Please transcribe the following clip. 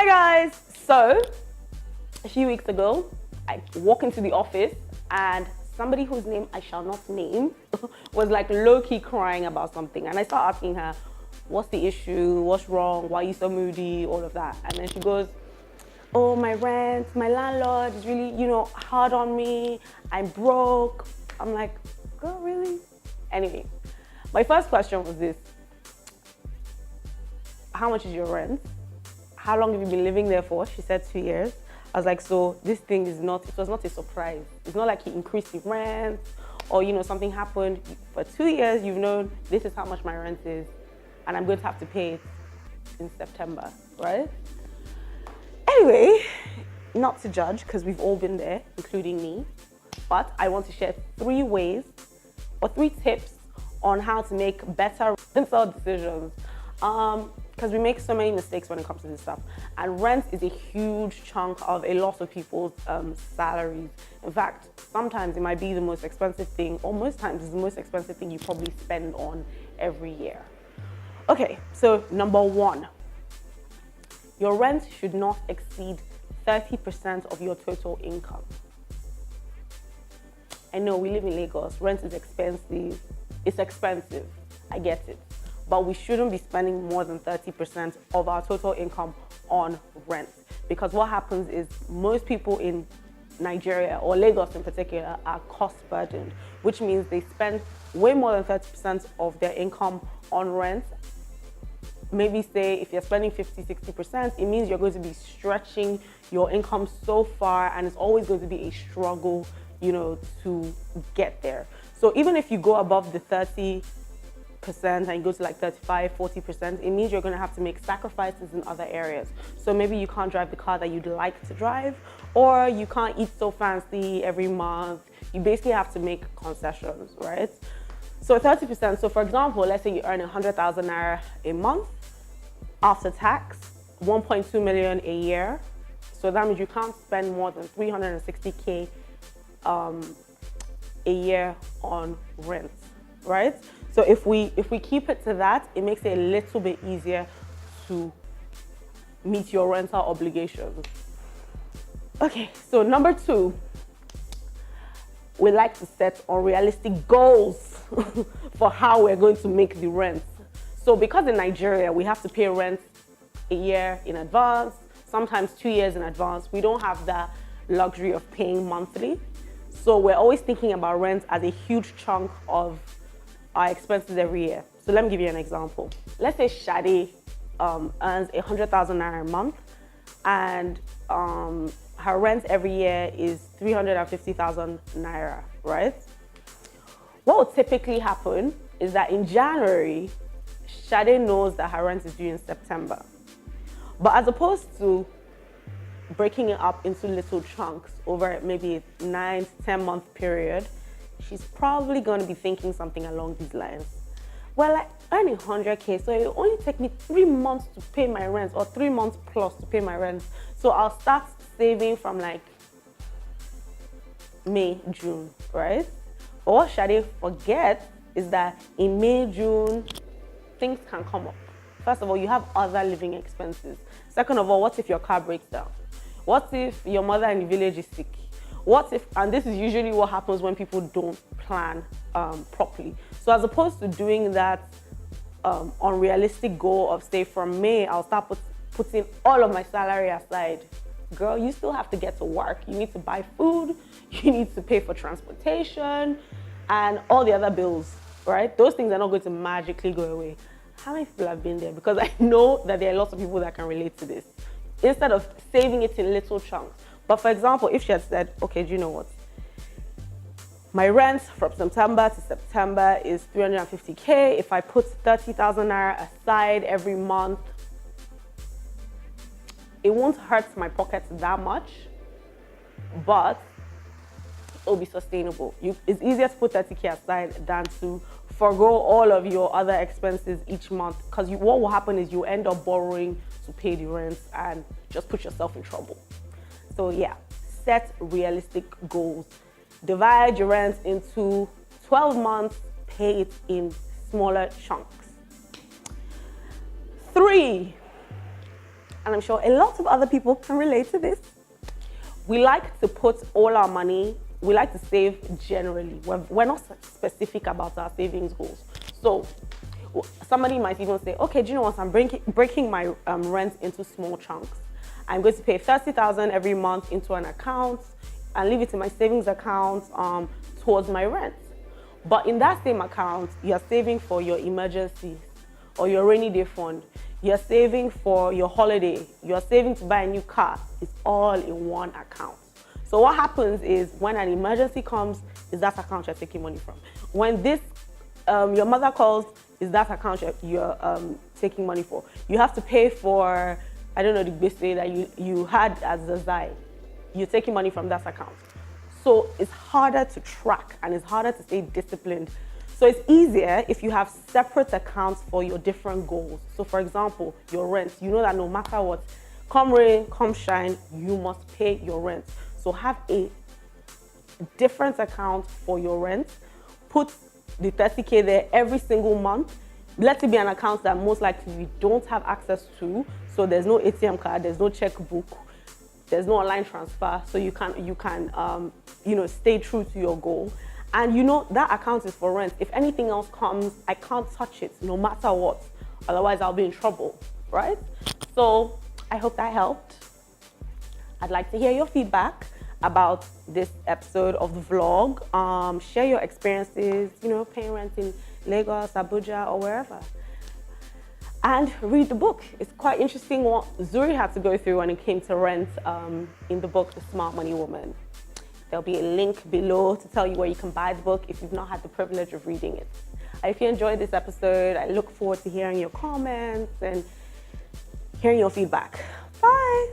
Hi guys! So, a few weeks ago, I walk into the office and somebody whose name I shall not name was like low-key crying about something. And I start asking her, what's the issue? What's wrong? Why are you so moody? All of that. And then she goes, oh, my rent, my landlord is really, hard on me. I'm broke. I'm like, girl, really? Anyway, my first question was this. How much is your rent? How long have you been living there for? She said 2 years. I was like, so this thing it was not a surprise. It's not like he increased the rent or, something happened. For 2 years, you've known this is how much my rent is and I'm going to have to pay it in September, right? Anyway, not to judge because we've all been there, including me, but I want to share 3 ways or 3 tips on how to make better rental decisions. Because we make so many mistakes when it comes to this stuff. And rent is a huge chunk of a lot of people's salaries. In fact, sometimes it might be the most expensive thing, or most times it's the most expensive thing you probably spend on every year. Okay, so number 1, your rent should not exceed 30% of your total income. I know we live in Lagos, rent is expensive. It's expensive, I get it. But we shouldn't be spending more than 30% of our total income on rent. Because what happens is most people in Nigeria, or Lagos in particular, are cost burdened, which means they spend way more than 30% of their income on rent. Maybe say if you're spending 50-60%, it means you're going to be stretching your income so far and it's always going to be a struggle, to get there. So even if you go above the 30% and you go to like 35-40%, it means you're going to have to make sacrifices in other areas. So maybe you can't drive the car that you'd like to drive, or you can't eat so fancy every month. You basically have to make concessions, right? So 30%, so for example, let's say you earn 100,000 naira a month after tax, 1.2 million a year. So that means you can't spend more than 360K a year on rent, right? So if we keep it to that, it makes it a little bit easier to meet your rental obligations. Okay, so number 2, we like to set unrealistic goals for how we're going to make the rent. So because in Nigeria, we have to pay rent a year in advance, sometimes 2 years in advance, we don't have the luxury of paying monthly. So we're always thinking about rent as a huge chunk of our expenses every year. So let me give you an example. Let's say Shade earns 100,000 naira a month and her rent every year is 350,000 naira, right? What will typically happen is that in January, Shade knows that her rent is due in September. But as opposed to breaking it up into little chunks over maybe a 9 to 10 month period, she's probably going to be thinking something along these lines. Well, I earn 100K, so it will only take me 3 months to pay my rent, or 3 months plus to pay my rent. So I'll start saving from like May, June, right? But what Shade forgets is that in May, June, things can come up. First of all, you have other living expenses. Second of all, what if your car breaks down? What if your mother in the village is sick? What if, and this is usually what happens when people don't plan properly. So as opposed to doing that unrealistic goal of say from May, I'll start putting all of my salary aside. Girl, you still have to get to work. You need to buy food, you need to pay for transportation and all the other bills, right? Those things are not going to magically go away. How many people have been there? Because I know that there are lots of people that can relate to this. Instead of saving it in little chunks. But for example, if she had said, okay, do you know what? My rent from September to September is 350K. If I put 30,000 naira aside every month, it won't hurt my pockets that much, but it'll be sustainable. It's easier to put 30K aside than to forgo all of your other expenses each month, because what will happen is you end up borrowing to pay the rent and just put yourself in trouble. So yeah, set realistic goals. Divide your rent into 12 months, pay it in smaller chunks. 3, and I'm sure a lot of other people can relate to this, we like to put all our money, we like to save generally. We're not specific about our savings goals. So somebody might even say, okay, do you know what, I'm breaking my rent into small chunks. I'm going to pay 30,000 every month into an account and leave it in my savings account towards my rent. But in that same account, you're saving for your emergencies or your rainy day fund. You're saving for your holiday. You're saving to buy a new car. It's all in one account. So what happens is when an emergency comes, is that account you're taking money from. When this, your mother calls, is that account you're taking money for. You have to pay for, I don't know, the business that you had as a Zai. You're taking money from that account. So it's harder to track and it's harder to stay disciplined. So it's easier if you have separate accounts for your different goals. So for example, your rent, you know that no matter what, come rain, come shine, you must pay your rent. So have a different account for your rent. Put the 30K there every single month. Let it be an account that most likely you don't have access to. So there's no ATM card, there's no checkbook, there's no online transfer. So you can stay true to your goal. And you know that account is for rent. If anything else comes, I can't touch it no matter what. Otherwise I'll be in trouble, right? So I hope that helped. I'd like to hear your feedback about this episode of the vlog. Share your experiences, paying rent in Lagos, Abuja, or wherever. And read the book. It's quite interesting what Zuri had to go through when it came to rent in the book, The Smart Money Woman. There'll be a link below to tell you where you can buy the book if you've not had the privilege of reading it. If you enjoyed this episode, I look forward to hearing your comments and hearing your feedback. Bye.